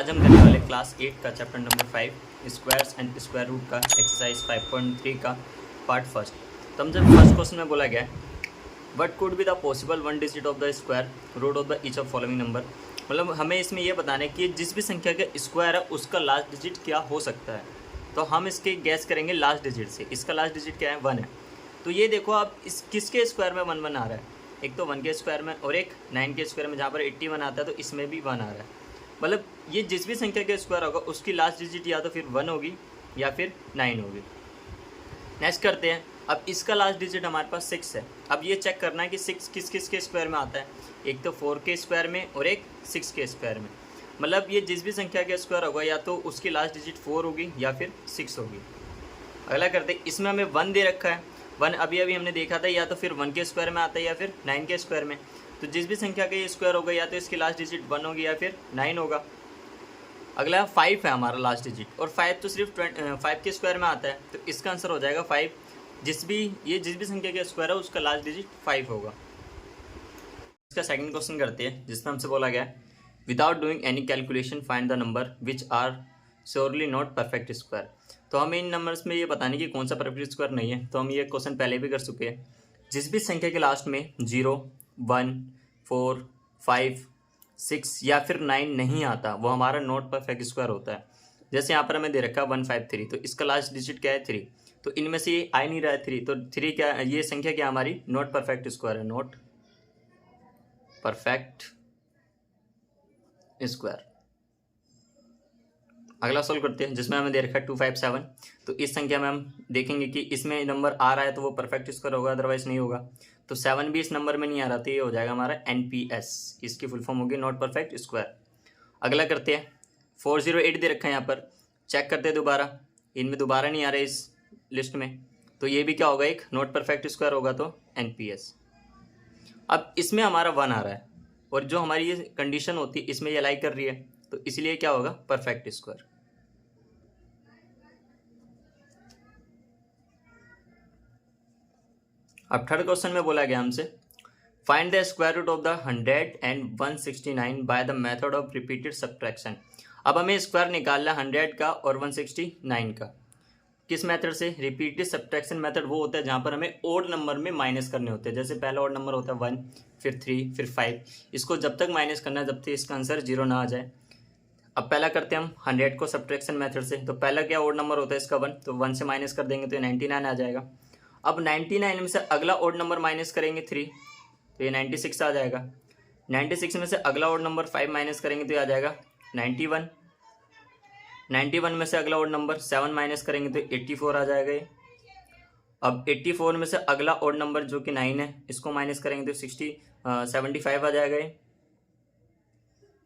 आज हम करने वाले क्लास 8 का chapter number 5 squares and square root का एक्सरसाइज 5.3 का पार्ट फर्स्ट। तो हमसे फर्स्ट क्वेश्चन में बोला गया है what could be the possible one digit of the square root of the each of following number. मतलब हमें इसमें यह बताना है कि जिस भी संख्या का स्क्वायर है उसका लास्ट डिजिट क्या हो सकता है। तो हम इसके गैस करेंगे लास्ट डिजिट से। इसका लास्ट डिजिट क्या है, 1 है। तो ये देखो आप इस किसके स्क्वायर में 1 1 आ रहा है, एक तो 1 के स्क्वायर में और एक 9 के स्क्वायर में, जहाँ पर 81 आता है तो इसमें भी 1 आ रहा है। मतलब ये जिस भी संख्या का स्क्वायर होगा उसकी लास्ट डिजिट या तो फिर 1 होगी या फिर 9 होगी। नेक्स्ट करते हैं। अब इसका लास्ट डिजिट हमारे पास 6 है। अब ये चेक करना है कि 6 किस किस के स्क्वायर में आता है, एक तो 4 के स्क्वायर में और एक 6 के स्क्वायर में। मतलब ये जिस भी संख्या का स्क्वायर होगा या तो उसकी लास्ट डिजिट 4 होगी या फिर 6 होगी। अगला करते हैं। इसमें हमें 1 दे रखा है। 1 अभी हमने देखा था या तो फिर 1 के स्क्वायर में आता है या फिर 9 के स्क्वायर में। तो जिस भी संख्या का ये स्क्वायर होगा या तो इसकी लास्ट डिजिट 1 होगी या फिर 9 होगा। अगला 5 है हमारा लास्ट डिजिट, और 5 तो सिर्फ 5 के स्क्वायर में आता है, तो इसका आंसर हो जाएगा 5। जिस भी संख्या का स्क्वायर है उसका लास्ट डिजिट 5 होगा। इसका सेकंड क्वेश्चन करते हैं, जिसमें हमसे बोला गया है without doing any calculation find the number which are surely not perfect square. तो हमें इन नंबर्स में ये बताने की कौन सा परफेक्ट स्क्वायर नहीं है। तो हम ये क्वेश्चन पहले भी कर चुके हैं। जिस भी संख्या के लास्ट में 0, 1, 4, 5, 6 या फिर 9 नहीं आता वो हमारा नॉट परफेक्ट स्क्वायर होता है। जैसे यहाँ पर हमें दे रखा है 153, तो इसका लास्ट डिजिट क्या है 3। तो इनमें से ये आ ही नहीं रहा है 3, तो 3 क्या, ये संख्या क्या हमारी नॉट परफेक्ट स्क्वायर है, नॉट परफेक्ट स्क्वायर। अगला सॉल्व करते हैं, जिसमें हमें दे रखा है 257। तो इस संख्या में हम देखेंगे कि इसमें नंबर आ रहा है तो वो परफेक्ट स्क्वायर होगा, अदरवाइज नहीं होगा। तो 7 भी इस नंबर में नहीं आ रहा, तो ये हो जाएगा हमारा NPS। इसकी फुल फॉर्म होगी नॉट परफेक्ट स्क्वायर। अगला करते हैं। 408 दे रखा है यहाँ पर, चेक करते हैं दोबारा, इनमें दोबारा नहीं आ रहा है इस लिस्ट में, तो ये भी क्या होगा, एक नॉट परफेक्ट स्क्वायर होगा, तो NPS। अब इसमें हमारा 1 आ रहा है और जो हमारी ये कंडीशन होती है इसमें ये अलाइ कर रही है, तो इसलिए क्या होगा, परफेक्ट स्क्वायर। अब थर्ड क्वेश्चन में बोला गया हमसे find the square root of the 100 and 169 by the method of repeated subtraction. अब हमें स्क्वायर निकालना है 100 का और 169 का। किस मेथड से, रिपीटेड सब्ट्रैक्शन मेथड वो होता है जहाँ पर हमें ओड नंबर में माइनस करने होते हैं। जैसे पहला ओड नंबर होता है 1, फिर 3, फिर 5। इसको जब तक माइनस करना है जब तक इसका आंसर 0 ना आ जाए। अब पहला करते हैं हम 100 को सब्ट्रैक्शन मेथड से। तो पहला क्या ओड नंबर होता है इसका 1, तो 1 से माइनस कर देंगे तो 99 आ जाएगा। अब 99 में से अगला ओड नंबर माइनस करेंगे 3, तो ये 96 आ जाएगा। 96 में से अगला ओड नंबर 5 माइनस करेंगे तो ये आ जाएगा 91। 91 में से अगला ओड नंबर 7 माइनस करेंगे तो 84 आ जाएगा ये। अब 84 में से अगला ओड नंबर जो कि 9 है इसको माइनस करेंगे तो 75 आ जाएगा ये।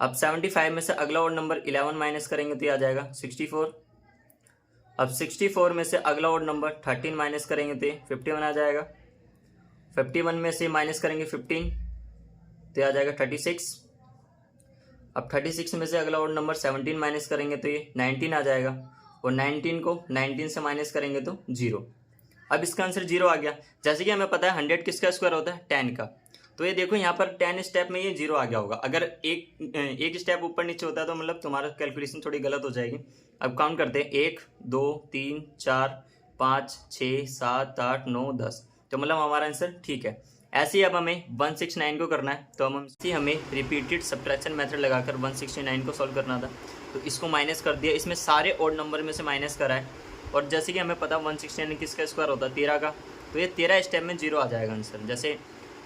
अब 75 में से अगला ओड नंबर 11 माइनस करेंगे तो ये आ जाएगा 64। अब 64 में से अगला ओड नंबर 13 माइनस करेंगे तो 51 आ जाएगा। 51 में से माइनस करेंगे 15 तो ये आ जाएगा 36। अब 36 में से अगला ओड नंबर 17 माइनस करेंगे तो ये 19 आ जाएगा, और 19 को 19 से माइनस करेंगे तो 0। अब इसका आंसर 0 आ गया। जैसे कि हमें पता है 100 किसका स्क्वायर होता है, 10 का। तो ये देखो यहाँ पर 10 स्टेप में ये 0 आ गया होगा। अगर एक स्टेप ऊपर नीचे होता है तो मतलब तुम्हारा कैलकुलेशन थोड़ी गलत हो जाएगी। अब काउंट करते हैं, 1 2 3 4 5 6 7 8 9 10। तो मतलब हमारा आंसर ठीक है। ऐसे ही अब हमें 169 को करना है, तो हमें रिपीटेड सब्ट्रैक्शन मेथड लगाकर 169 को सॉल्व करना था। तो इसको माइनस कर दिया, इसमें सारे ओड नंबर में से माइनस करा है। और जैसे कि हमें पता 169 किसका स्क्वायर होता है, 13 का, तो ये 13 स्टेप में 0 आ जाएगा आंसर। जैसे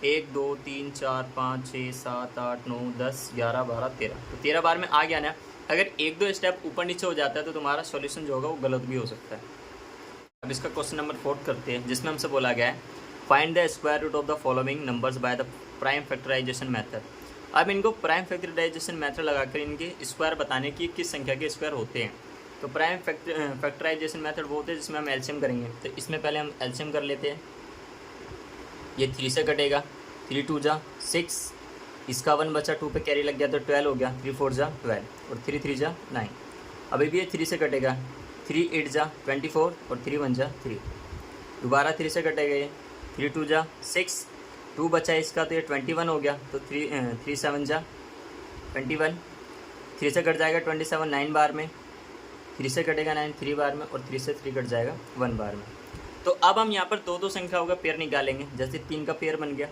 1 2 3 4 5 6 7 8 9 10 11 12 13, तो 13 बार में आ गया ना। अगर 1-2 स्टेप ऊपर नीचे हो जाता है तो तुम्हारा सॉल्यूशन जो होगा वो गलत भी हो सकता है। अब इसका क्वेश्चन नंबर 4 करते हैं, जिसमें हमसे बोला गया है find the square root of the following numbers by the prime factorisation method. अब इनको प्राइम फैक्टराइजेशन मेथड लगाकर इनके स्क्वायर बताने की किस संख्या के स्क्वायर होते हैं। तो प्राइम फैक्टराइजेशन मेथड वो होते हैं जिसमें हम एलसीएम करेंगे। तो इसमें पहले हम एलसीएम कर लेते हैं। ये 3 से कटेगा, 3 2 जा 6, इसका 1 बचा, 2 पे कैरी लग गया तो 12 हो गया, 3 4 जा 12 और 3 3 जा 9। अभी भी ये 3 से कटेगा, 3 8 जा 24 और 3 1 जा 3। दोबारा 3 से कटेगा, ये 3 2 जा 6, 2 बचा इसका तो ये 21 हो गया, तो 3 7 जा 21। 3 से कट जाएगा 27 9 बार में, 3 से कटेगा 9 3 बार में, और 3 से 3 कट जाएगा 1 बार में। तो अब हम यहाँ पर दो संख्याओं का पेयर निकालेंगे। जैसे 3 का पेयर बन गया,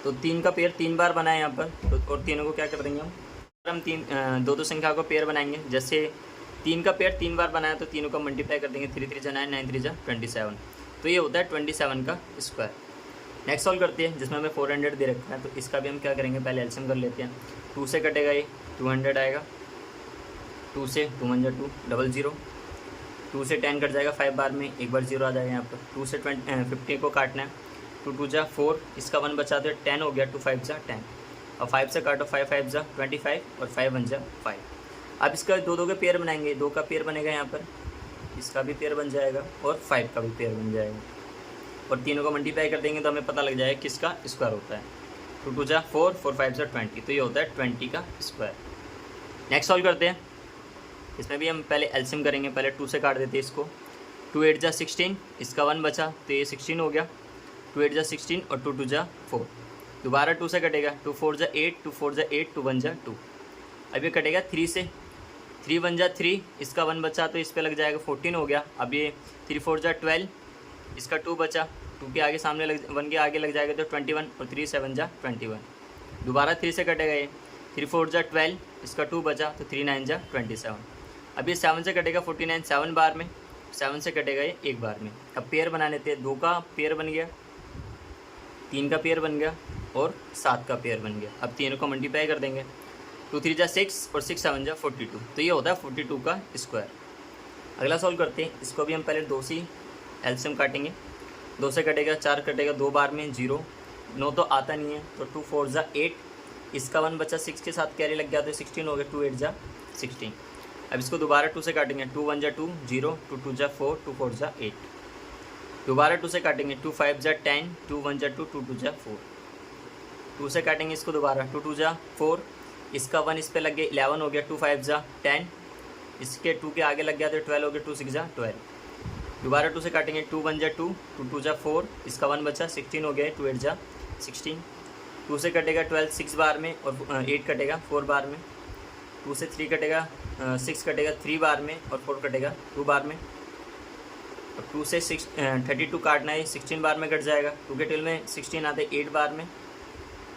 तो 3 का पेयर 3 बार बनाए यहाँ पर, तो और तीनों को क्या कर देंगे हम दो संख्याओं का पेयर बनाएंगे। जैसे 3 का पेयर 3 बार बनाया तो तीनों का मल्टीप्लाई कर देंगे, 3 3 जा 9 9 3 जा 27। तो ये होता है 27 का स्क्वायर। नेक्स्ट सॉल्व करते हैं, जिसमें हमें 400 दे रखा है, तो इसका भी हम क्या करेंगे, पहले एलसीएम कर लेते हैं। 2 से कटेगा ये 200 आएगा, 2 से 2 1 2 00, 2 से 10 कट जाएगा 5 बार में, एक बार 0 आ जाएगा यहाँ पर। 2 से 50 को काटना है, 2 2 जा 4, इसका 1 बचा दो 10 हो गया, 2 5 जा 10, और 5 से काटो 5 5 जा 25, और 5 1 जा 5। अब इसका दो के पेयर बनाएंगे, 2 का पेयर बनेगा यहाँ पर, इसका भी पेयर बन जाएगा, और 5 का भी पेयर बन जाएगा, और तीनों को मल्टीप्लाई कर देंगे तो हमें पता लग जाएगा किसका स्क्वायर होता है। 2 2 जा 4, 4 5 जा 20, तो ये होता है 20 का स्क्वायर। नेक्स्ट सॉल्व करते हैं, इसमें भी हम पहले एलसीएम करेंगे। पहले 2 से काट देते हैं इसको, 2 8 जा 16, इसका 1 बचा तो ये 16 हो गया, 2 8 जा 16, और 2 2 जा 4, दोबारा 2 से कटेगा, 2 4 जा 8, 2 4 जा 8, 2 1 जा 2। अब ये कटेगा 3 से, 3 1 जा 3, इसका 1 बचा तो इस पर लग जाएगा 14 हो गया। अब ये 3 4 जा 12, इसका 2 बचा, 2 के आगे सामने 1 के आगे लग जाएगा तो 21, और 3 7 जा 21। दोबारा 3 से कटेगा ये, 3 4 जा 12, इसका 2 बचा तो 3 9 जा 27। अब ये 7 से कटेगा 49 7 बार में, 7 से कटेगा ये 1 बार में। अब पेयर बना लेते हैं, 2 का पेयर बन गया, 3 का पेयर बन गया, और 7 का पेयर बन गया। अब तीनों को मल्टीप्लाई कर देंगे, 2 3 जा 6, और 6 7 जा 42, तो ये होता है 42 का स्क्वायर। अगला सॉल्व करते हैं, इसको भी हम पहले 2 से एलसीएम काटेंगे। 2 से कटेगा 4 कटेगा 2 बार में 0, 9 तो आता नहीं है, तो 2 4 जा 8, इसका 1 बचा 6 के साथ कैरी लग गया तो 16 हो गया, 2 8 जा 16। अब इसको दोबारा 2 से काटेंगे, 2 1 जा 2 0, 2 2 जा 4, 2 4 जा 8, दोबारा 2 से काटेंगे, 2 5 जा 10, 2 1 जा 2, 2 2 जा 4, 2 से काटेंगे इसको दोबारा, 2 2 जा 4, इसका 1 इस पे लग गया 11 हो गया, 2 5 जा 10, इसके 2 के आगे लग गया तो 12 हो गया, 2 6 जा 12। दोबारा 2 से काटेंगे, 2 1 जा 2, 2 2 जा 4, इसका 1 बचा 16 हो गया, 2 8 जा 16। 2 से कटेगा 12 6 बार में, और 8 कटेगा 4 बार में। 2 से 3 कटेगा 6 कटेगा 3 बार में, और 4 कटेगा 2 बार में। और 2 से 32 काटना है, 16 बार में कट जाएगा। 2 के टेबल में 16 आते 8 बार में,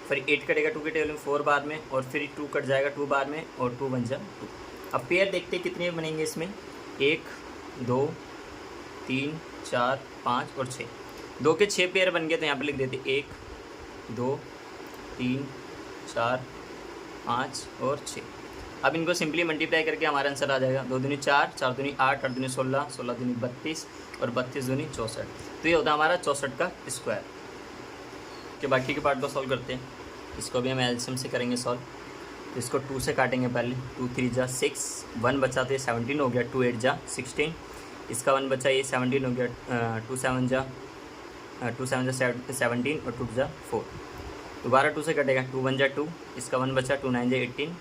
फिर 8 कटेगा 2 के टेबल में 4 बार में, और फिर 2 कट जाएगा 2 बार में, और 2 1 जा 2। अब पेयर देखते कितने बनेंगे इसमें, 1 2 3 4 5 और 6। 2 के 6 पेयर बन गए, तो यहाँ पर लिख देते 1 2 3 4 5 और 6। अब इनको सिंपली मल्टीप्लाई करके हमारा आंसर आ जाएगा, 2 दूनी 4, 4 दूनी 8, 8 दूनी 16, 16 दूनी 32, और 32 दूनी 64। तो ये होता है हमारा 64 का स्क्वायर। के बाकी के पार्ट को सॉल्व करते हैं, इसको भी हम एलसीएम से करेंगे सॉल्व। तो इसको 2 से काटेंगे पहले, 2 3 जा 6, 1 बचा तो ये 17 हो गया, 2 8 जा 16, इसका 1 बचा ये 17 हो गया, 2 7 जा 17, और 2 जा 4। दोबारा 2 से कटेगा, 2 1 जा 2, इसका 1 बचा, 2 9 जा 18,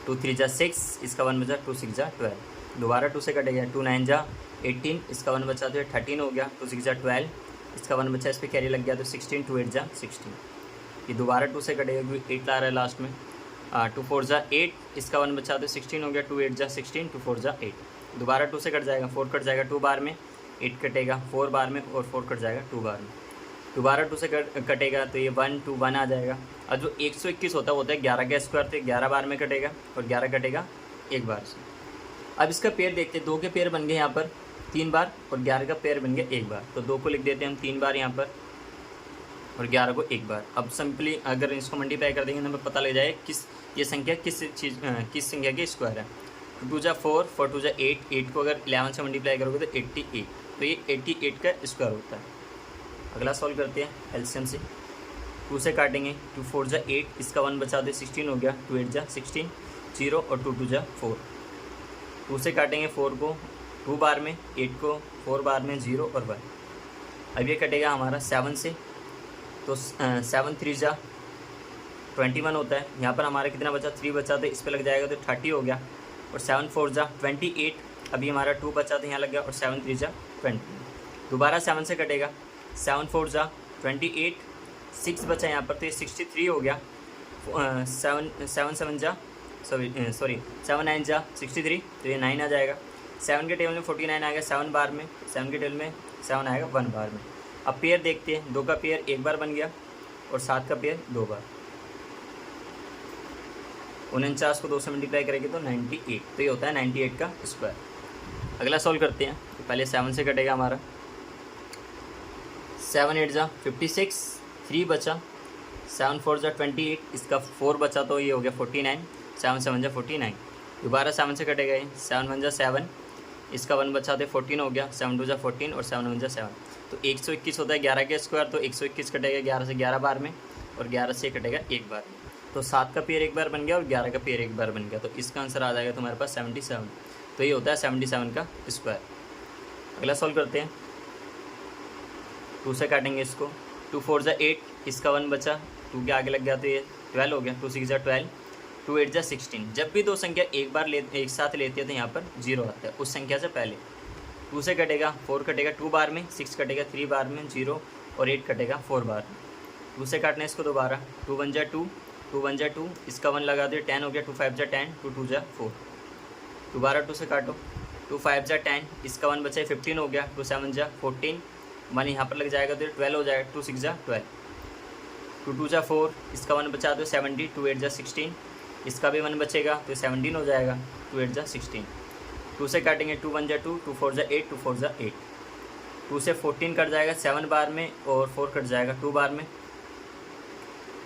2 3 जा 6, इसका 1 बचा, 2 6 जा 12। दोबारा 2 से कटेगा, 2 9 जा 18, इसका 1 बचा तो ये 13 हो गया, 2 6 जा 12, इसका 1 बचा, इस पर कैरी लग गया तो 16, 2 8 जा 16। ये दोबारा 2 से कटेगा क्योंकि 8 ला रहा है लास्ट में, 2 4 जा 8, इसका 1 बचा तो 16 हो गया, 2 8 जा 16, 2 4 जा 8। दोबारा 2 से कट जाएगा, 4 कट जाएगा 2 बार में, 8 कटेगा 4 बार में, और 4 कट जाएगा 2 बार में। दोबारा 2 से कटेगा तो ये 1 2 1 आ जाएगा। और जो 121 होता है वो होता है 11 का स्क्वायर, तो 11 बार में कटेगा, और 11 कटेगा 1 बार से। अब इसका पेयर देखते हैं, 2 के पेयर बन गए यहाँ पर 3 बार, और 11 का पेयर बन गया 1 बार। तो 2 को लिख देते हैं हम 3 बार यहाँ पर, और 11 को 1 बार। अब सिंपली अगर इसको मल्टीप्लाई कर देंगे तो हमें पता लग जाएगा ये संख्या किस संख्या की स्क्वायर है। 2 जा 4, 4 2 जा 8, 8 को अगर 11 से मल्टीप्लाई करोगे तो 88, तो ये 88 का स्क्वायर होता है। अगला सॉल्व करते हैं एलसीएम से। 2 से काटेंगे, 2 4 जा 8, इसका 1 बचा दे 16 हो गया, 2 8 जा 16, 0, और 2 2 जा 4। 2 से काटेंगे 4 को 2 बार में, 8 को 4 बार में, 0 और 1। अब ये कटेगा हमारा 7 से, तो 7 3 जा 21 होता है। यहाँ पर हमारा कितना बचा, 3 बचा, तो इस पर लग जाएगा तो 30 हो गया, और 7 4 जा 28। अभी हमारा 2 बचा तो यहाँ लग गया, और 7 3 जा 20। दोबारा 7 से कटेगा, 7 4 जा 28, 6 बचा यहाँ पर तो ये 63 हो गया, सेवन सेवन जा सॉरी 7 9 जा 63, तो ये 9 आ जाएगा। 7 के टेबल में 49 आएगा 7 बार में, 7 के टेबल में 7 आएगा 1 बार में। अब पेयर देखते हैं, 2 का पेयर 1 बार बन गया और 7 का पेयर 2 बार। 49 को 2 से मल्टीप्लाई करेंगे तो 98, तो ये होता है 98 का स्क्वायर। अगला सॉल्व करते हैं, तो पहले 7 से कटेगा हमारा, 7 8 जा 56, 3 बचा, 7 4 जा 28, इसका 4 बचा तो ये हो गया 49, 7 7 जा 49। दोबारा 7 से कटेगा ये, 7 1 जा 7, इसका 1 बचा तो 14 हो गया, 7 2 जा 14 और 7 1 जा 7, तो 121 होता है 11 के स्क्वायर, तो 121 कटेगा 11 से 11 बार में और 11 से कटेगा 1 बार में, तो 7 का पेयर 1 बार बन गया और 11 का पेयर 1 बार बन गया, तो इसका आंसर आ जाएगा तुम्हारे पास 77। तो ये होता है 77 का स्क्वायर। अगला सॉल्व करते हैं, 2 से काटेंगे इसको, 2 4 जा 8, इसका 1 बचा, 2 के आगे लग गया तो ये 12 हो गया, 2 6 जा 12, 2 8 जा 16। जब भी 2 संख्या एक साथ लेते हैं तो यहाँ पर 0 आता है उस संख्या से पहले। 2 से कटेगा 4 कटेगा 2 बार में, 6 कटेगा 3 बार में 0 और 8 कटेगा 4 बार में। 2 से काटना है इसको दोबारा, 2 1 जा 2, 2 1 जा 2, इसका 1 लगा दो 10 हो गया, 2 5 जा 10, 2 2 जा 4। दोबारा 2 से काटो, 2 5 जा 10, इसका 1 बचा 15 हो गया, 2 7 जा 14, 1 यहाँ पर लग जाएगा तो 12 हो जाएगा, 2 6 जा 12, 2 2 जा 4, इसका 1 बचा दो 70, 2 8 जा 16, इसका भी 1 बचेगा तो 17 हो जाएगा, 2 8 जा 16। 2 से काटेंगे, 2 1 जा 2, 2 4 जा 8, 2 4 जा 8, 2 से 14 कट जाएगा 7 बार में और 4 कट जाएगा 2 बार में।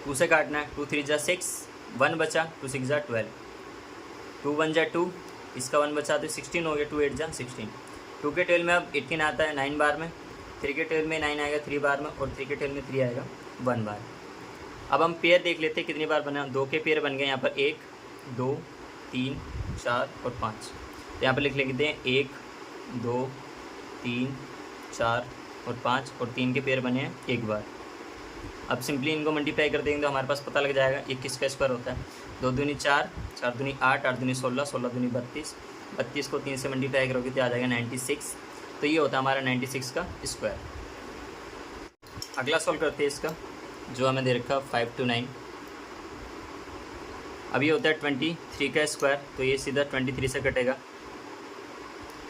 2 से काटना है, 2 3 जा 6, 1 बचा, 2 6 जा 12, 2 1 जा 2, इसका 1 बचा तो 16 हो गया, 2 8 जा 16। 2 के टेल में अब 18 आता है 9 बार में, 3 के टेल में 9 आएगा 3 बार में और 3 के टेल में 3 आएगा 1 बार। अब हम पेयर देख लेते हैं कितनी बार बना, 2 के पेयर बन गए यहाँ पर 1 2 3 4 और 5, तो यहाँ पर लिख लेते हैं 1 2 3 4 और 5 और 3 के पेयर बने हैं 1 बार। अब सिंपली इनको मल्टीप्लाई कर देंगे तो हमारे पास पता लग जाएगा 21 का स्क्वायर होता है, 2 दूनी 4, 4 दूनी 8, 8 दूनी 16, 16 दूनी 32, 32 को 3 से मल्टीप्लाई करोगे तो आ जाएगा 96, तो ये होता है हमारा 96 का स्क्वायर। अगला सॉल्व करते हैं इसका, जो हमें दे रखा 5 to 9। अब ये होता है 23 का स्क्वायर, तो ये सीधा 23 से कटेगा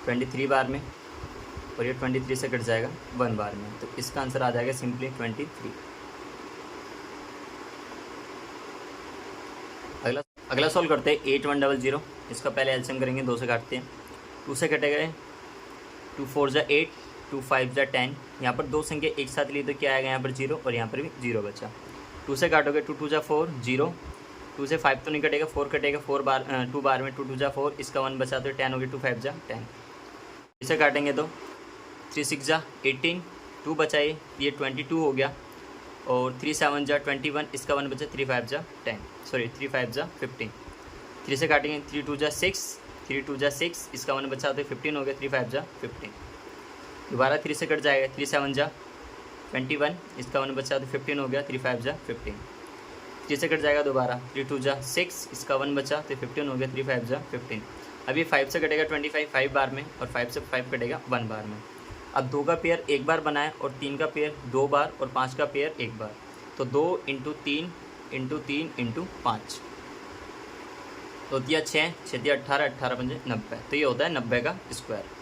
23 बार में और ये 23 से कट जाएगा 1 बार में, तो इसका आंसर आ जाएगा सिंपली 23। अगला सॉल्व करते हैं 8100, इसका पहले एलसीएम करेंगे, 2 से काटते हैं, 2 से कटेगा 2 4 जा 8, 2 5 जा 10, यहाँ पर 2 संख्या एक साथ ली तो क्या आएगा यहाँ पर 0 और यहाँ पर भी 0 बचा। 2 से काटोगे 2 2 जा 4 0, 2 से 5 तो नहीं कटेगा, 4 कटेगा 4 बार 2 बार में, 2 2 जा 4, इसका 1 बचा तो 10 हो गया, 2 5 जा 10। इसे काटेंगे तो 3 6 जा 18, 2 बचाइए ये 22 हो गया और 3 7 जा 21, इसका 1 बचा 3 5 जा 10, सॉरी 3 5 जा 15। 3 से काटेंगे 3 2 जा 6, 3 2 जा 6, इसका 1 बचा तो 15 हो गया, 3 5 जा 15। दोबारा 3 से कट जाएगा, 3 7 जा 21, इसका 1 बचा तो 15 हो गया, 3 5 जा 15। 3 से कट जाएगा दोबारा, 3 2 जा 6, इसका 1 बचा तो 15 हो गया, 3 5 जा 15। अभी 5 से कटेगा 25 5 बार में और 5 से 5 कटेगा 1 बार में। अब 2 का पेयर 1 बार बनाए और 3 का पेयर 2 बार और 5 का पेयर 1 बार, तो 2 × 3 × 3 × 5, तो दिया 6 6 दिया 18, 18 5 90, तो ये होता है 90 का स्क्वायर।